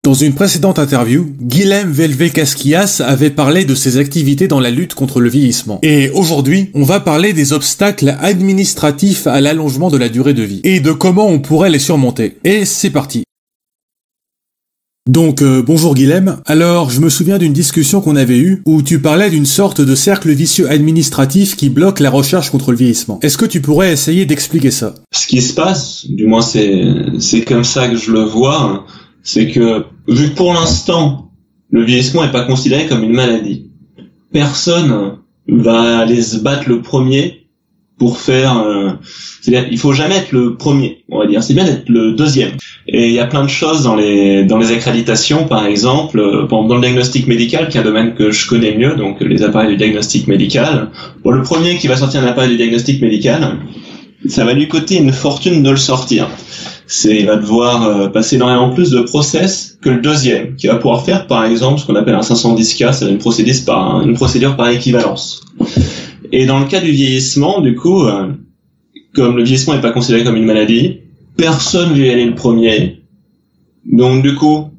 Dans une précédente interview, Guilhem Velvekaskias avait parlé de ses activités dans la lutte contre le vieillissement. Et aujourd'hui, on va parler des obstacles administratifs à l'allongement de la durée de vie et de comment on pourrait les surmonter. Et c'est parti. Donc, bonjour Guilhem. Alors, je me souviens d'une discussion qu'on avait eue où tu parlais d'une sorte de cercle vicieux administratif qui bloque la recherche contre le vieillissement. Est-ce que tu pourrais essayer d'expliquer ça? Ce qui se passe, du moins c'est comme ça que je le vois, c'est que, vu que pour l'instant, le vieillissement n'est pas considéré comme une maladie, personne va aller se battre le premier pour faire... c'est-à-dire, il faut jamais être le premier, on va dire. C'est bien d'être le deuxième. Et il y a plein de choses dans les accréditations, par exemple dans le diagnostic médical, qui est un domaine que je connais mieux, donc les appareils du diagnostic médical. Bon, le premier qui va sortir un appareil du diagnostic médical, ça va lui coûter une fortune de le sortir. Il va devoir passer énormément plus de process que le deuxième, qui va pouvoir faire, par exemple, ce qu'on appelle un 510K, c'est une procédure par équivalence. Et dans le cas du vieillissement, du coup, comme le vieillissement n'est pas considéré comme une maladie, personne ne veut y aller le premier. Donc du coup,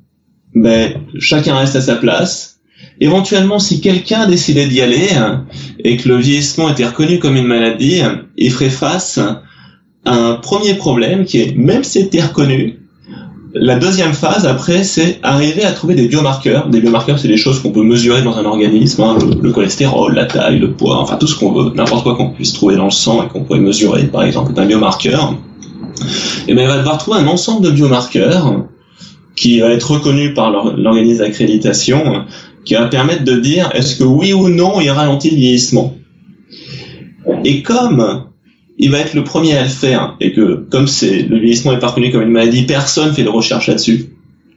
chacun reste à sa place. Éventuellement, si quelqu'un décidait d'y aller et que le vieillissement était reconnu comme une maladie, il ferait face à un premier problème qui est, même si c'était reconnu, la deuxième phase, après, c'est arriver à trouver des biomarqueurs. Des biomarqueurs, c'est des choses qu'on peut mesurer dans un organisme, le cholestérol, la taille, le poids, enfin tout ce qu'on veut, n'importe quoi qu'on puisse trouver dans le sang et qu'on pourrait mesurer, par exemple, est un biomarqueur. Et il va devoir trouver un ensemble de biomarqueurs qui va être reconnu par l'organisme d'accréditation, qui va permettre de dire est-ce que oui ou non il ralentit le vieillissement. Et comme il va être le premier à le faire, et que comme le vieillissement n'est pas reconnu comme une maladie, personne fait de recherche là-dessus,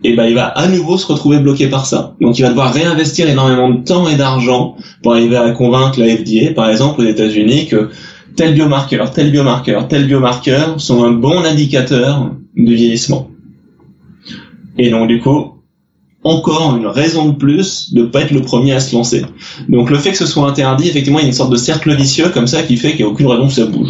et il va à nouveau se retrouver bloqué par ça. Donc il va devoir réinvestir énormément de temps et d'argent pour arriver à convaincre la FDA, par exemple aux États-Unis, que tel biomarqueur sont un bon indicateur du vieillissement. Et donc du coup, encore une raison de plus de pas être le premier à se lancer. Donc le fait que ce soit interdit, effectivement, il y a une sorte de cercle vicieux comme ça qui fait qu'il n'y a aucune raison que ça bouge.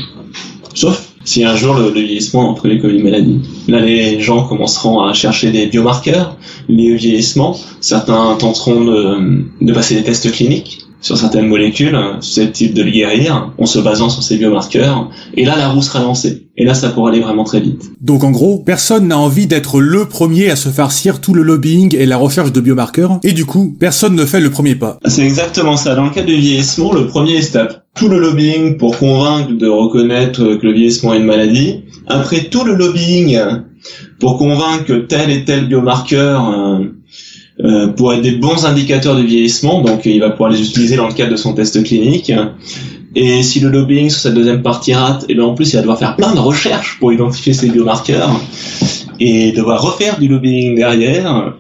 Sauf si un jour le vieillissement entre les comme une maladie. Là, les gens commenceront à chercher des biomarqueurs liés au vieillissement. Certains tenteront de passer des tests cliniques sur certaines molécules susceptibles de le guérir en se basant sur ces biomarqueurs. Et là, la roue sera lancée. Et là, ça pourra aller vraiment très vite. Donc en gros, personne n'a envie d'être le premier à se farcir tout le lobbying et la recherche de biomarqueurs, et du coup, personne ne fait le premier pas. C'est exactement ça. Dans le cas du vieillissement, le premier se tape tout le lobbying pour convaincre de reconnaître que le vieillissement est une maladie. Après tout le lobbying pour convaincre que tel et tel biomarqueur pour être des bons indicateurs du vieillissement, donc il va pouvoir les utiliser dans le cadre de son test clinique. Et si le lobbying sur cette deuxième partie rate, et bien en plus il va devoir faire plein de recherches pour identifier ces biomarqueurs et devoir refaire du lobbying derrière.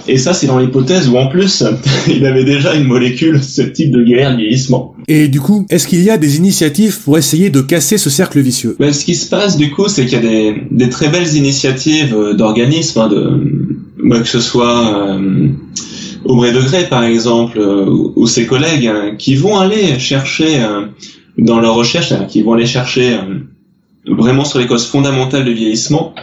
Et ça, c'est dans l'hypothèse où en plus il avait déjà une molécule susceptible de guérir le vieillissement. Et du coup, est-ce qu'il y a des initiatives pour essayer de casser ce cercle vicieux? Ce qui se passe du coup, c'est qu'il y a des très belles initiatives d'organismes, que ce soit Aubrey de Grey par exemple, ou ses collègues, qui vont aller chercher dans leur recherche, qui vont aller chercher vraiment sur les causes fondamentales du vieillissement,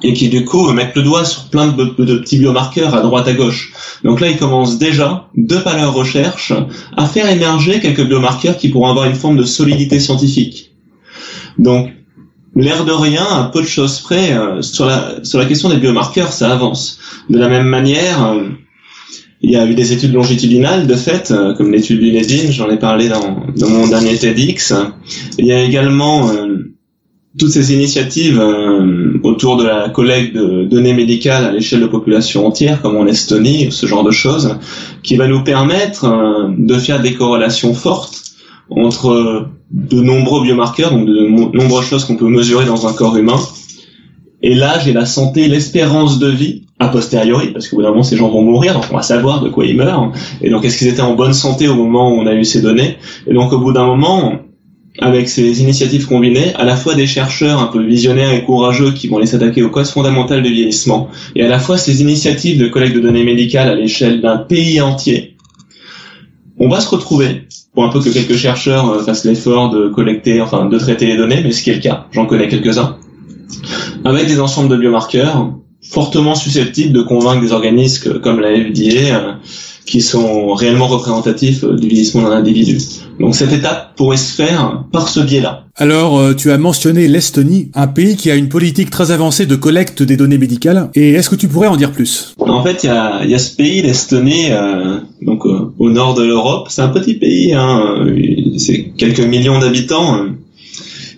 et qui du coup mettent le doigt sur plein de petits biomarqueurs à droite à gauche. Donc là, ils commencent déjà, de par leur recherche, à faire émerger quelques biomarqueurs qui pourront avoir une forme de solidité scientifique. Donc, l'air de rien, à peu de choses près, sur la question des biomarqueurs, ça avance. De la même manière, il y a eu des études longitudinales, de fait, comme l'étude du Lézine, j'en ai parlé dans mon dernier TEDx. Il y a également toutes ces initiatives autour de la collecte de données médicales à l'échelle de populations entières, comme en Estonie, ce genre de choses, qui va nous permettre de faire des corrélations fortes entre de nombreux biomarqueurs, donc de nombreuses choses qu'on peut mesurer dans un corps humain, et l'âge et la santé, l'espérance de vie, a posteriori, parce qu'au bout d'un moment, ces gens vont mourir, donc on va savoir de quoi ils meurent, et donc est-ce qu'ils étaient en bonne santé au moment où on a eu ces données, et donc au bout d'un moment, avec ces initiatives combinées, à la fois des chercheurs un peu visionnaires et courageux qui vont aller s'attaquer aux causes fondamentales du vieillissement, et à la fois ces initiatives de collecte de données médicales à l'échelle d'un pays entier, on va se retrouver, pour un peu que quelques chercheurs fassent l'effort de collecter, enfin de traiter les données, mais ce qui est le cas, j'en connais quelques-uns, avec des ensembles de biomarqueurs fortement susceptible de convaincre des organismes comme la FDA qui sont réellement représentatifs du vieillissement d'un individu. Donc cette étape pourrait se faire par ce biais-là. Alors, tu as mentionné l'Estonie, un pays qui a une politique très avancée de collecte des données médicales, et est-ce que tu pourrais en dire plus? En fait, il y a ce pays, l'Estonie, au nord de l'Europe. C'est un petit pays, c'est quelques millions d'habitants,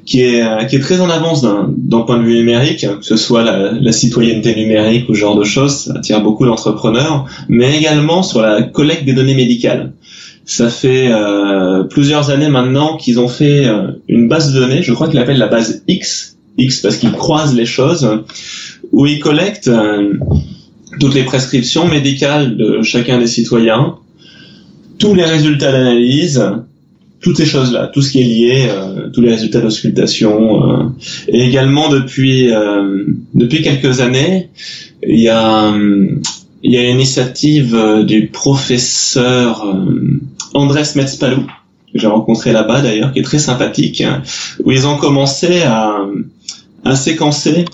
qui est très en avance d'un point de vue numérique, que ce soit la citoyenneté numérique ou ce genre de choses, ça attire beaucoup d'entrepreneurs, mais également sur la collecte des données médicales. Ça fait plusieurs années maintenant qu'ils ont fait une base de données, je crois qu'ils l'appellent la base X parce qu'ils croisent les choses, où ils collectent toutes les prescriptions médicales de chacun des citoyens, tous les résultats d'analyse, toutes ces choses-là, tout ce qui est lié, tous les résultats d'auscultation, et également depuis quelques années, il y a une initiative du professeur Andrés Metspalou, que j'ai rencontré là-bas d'ailleurs, qui est très sympathique, où ils ont commencé à séquencer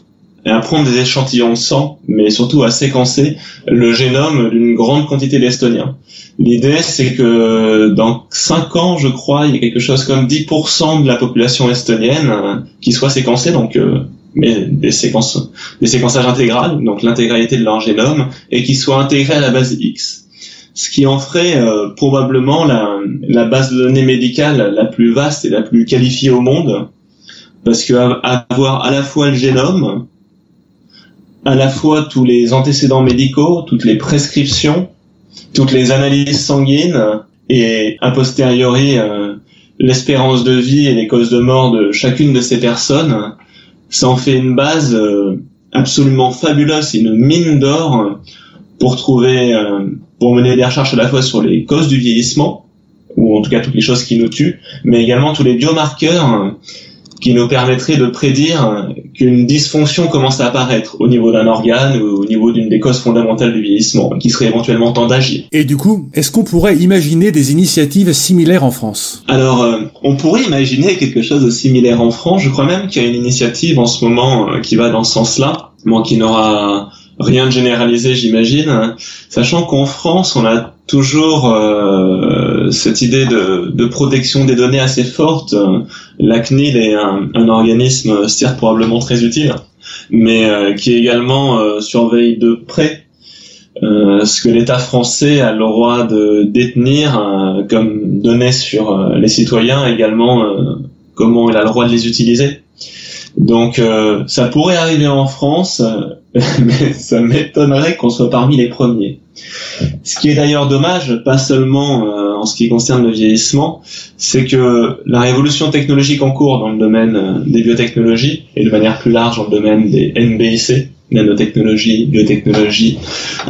et à prendre des échantillons de sang, mais surtout à séquencer le génome d'une grande quantité d'Estoniens. L'idée, c'est que dans 5 ans, je crois, il y a quelque chose comme 10% de la population estonienne qui soit séquencée, donc mais des séquençages intégral, donc l'intégralité de leur génome, et qui soit intégrée à la base X. Ce qui en ferait probablement la base de données médicale la plus vaste et la plus qualifiée au monde, parce que avoir à la fois le génome, à la fois tous les antécédents médicaux, toutes les prescriptions, toutes les analyses sanguines et a posteriori l'espérance de vie et les causes de mort de chacune de ces personnes, ça en fait une base absolument fabuleuse, une mine d'or pour mener des recherches à la fois sur les causes du vieillissement, ou en tout cas toutes les choses qui nous tuent, mais également tous les biomarqueurs qui nous permettrait de prédire qu'une dysfonction commence à apparaître au niveau d'un organe ou au niveau d'une des causes fondamentales du vieillissement, qui serait éventuellement temps d'agir. Et du coup, est-ce qu'on pourrait imaginer des initiatives similaires en France? Alors, on pourrait imaginer quelque chose de similaire en France. Je crois même qu'il y a une initiative en ce moment qui va dans ce sens-là, bon, qui n'aura rien de généralisé, j'imagine, sachant qu'en France, on a toujours cette idée de protection des données assez forte. La CNIL est un organisme certes probablement très utile, mais qui également surveille de près ce que l'État français a le droit de détenir comme données sur les citoyens, également comment il a le droit de les utiliser. Donc ça pourrait arriver en France, mais ça m'étonnerait qu'on soit parmi les premiers. Ce qui est d'ailleurs dommage, pas seulement en ce qui concerne le vieillissement, c'est que la révolution technologique en cours dans le domaine des biotechnologies, et de manière plus large dans le domaine des NBIC, nanotechnologie, biotechnologie,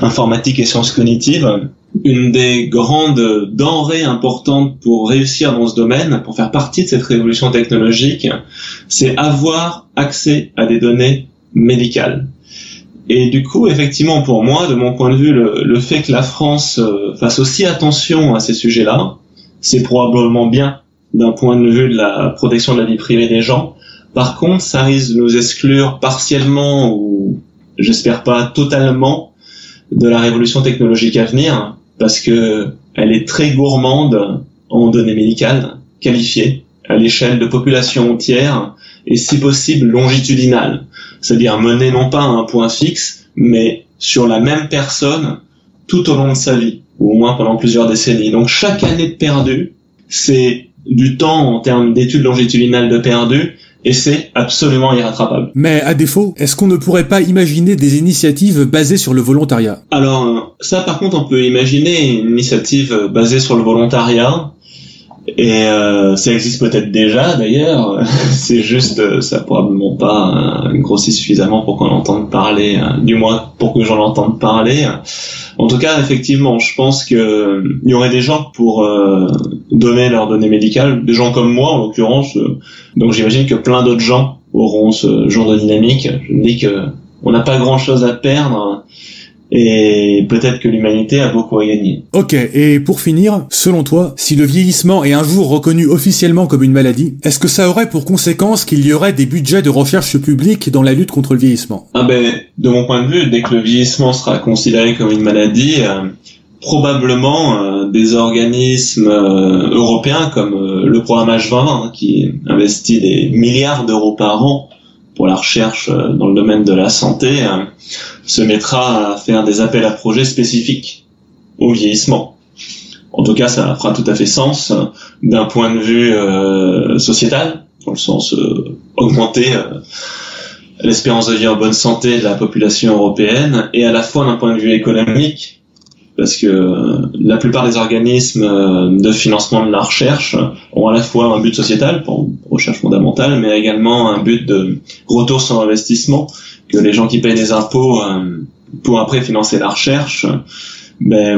informatique et sciences cognitives, une des grandes denrées importantes pour réussir dans ce domaine, pour faire partie de cette révolution technologique, c'est avoir accès à des données médicales. Et du coup, effectivement, pour moi, de mon point de vue, le fait que la France fasse aussi attention à ces sujets-là, c'est probablement bien d'un point de vue de la protection de la vie privée des gens. Par contre, ça risque de nous exclure partiellement, ou j'espère pas totalement, de la révolution technologique à venir, parce que elle est très gourmande en données médicales qualifiées à l'échelle de populations entières et si possible longitudinales, c'est-à-dire menées non pas à un point fixe, mais sur la même personne tout au long de sa vie, ou au moins pendant plusieurs décennies. Donc chaque année de perdu, c'est du temps en termes d'études longitudinales de perdu, et c'est absolument irrattrapable. Mais à défaut, est-ce qu'on ne pourrait pas imaginer des initiatives basées sur le volontariat? Alors ça par contre on peut imaginer une initiative basée sur le volontariat, et ça existe peut-être déjà d'ailleurs, c'est juste ça a probablement pas grossi suffisamment pour qu'on entende parler, du moins pour que j'en entende parler. En tout cas, effectivement, je pense que il y aurait des gens pour donner leurs données médicales, des gens comme moi en l'occurrence, donc j'imagine que plein d'autres gens auront ce genre de dynamique. Je me dis que on n'a pas grand-chose à perdre, et peut-être que l'humanité a beaucoup à gagner. Ok, et pour finir, selon toi, si le vieillissement est un jour reconnu officiellement comme une maladie, est-ce que ça aurait pour conséquence qu'il y aurait des budgets de recherche publique dans la lutte contre le vieillissement? De mon point de vue, dès que le vieillissement sera considéré comme une maladie, probablement des organismes européens comme le programme H20, qui investit des milliards d'euros par an pour la recherche dans le domaine de la santé, se mettra à faire des appels à projets spécifiques au vieillissement. En tout cas, ça fera tout à fait sens d'un point de vue sociétal, dans le sens augmenter l'espérance de vie en bonne santé de la population européenne, et à la fois d'un point de vue économique, parce que la plupart des organismes de financement de la recherche ont à la fois un but sociétal pour recherche fondamentale, mais également un but de retour sur investissement, que les gens qui payent des impôts pour après financer la recherche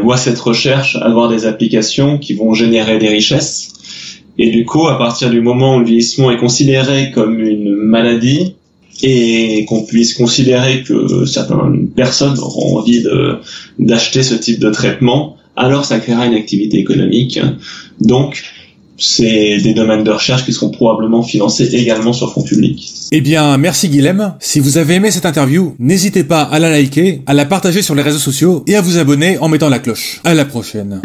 voient cette recherche avoir des applications qui vont générer des richesses. Et du coup, à partir du moment où le vieillissement est considéré comme une maladie, et qu'on puisse considérer que certaines personnes auront envie d'acheter ce type de traitement, alors ça créera une activité économique. Donc, c'est des domaines de recherche qui seront probablement financés également sur fonds publics. Eh bien, merci Guilhem. Si vous avez aimé cette interview, n'hésitez pas à la liker, à la partager sur les réseaux sociaux et à vous abonner en mettant la cloche. À la prochaine.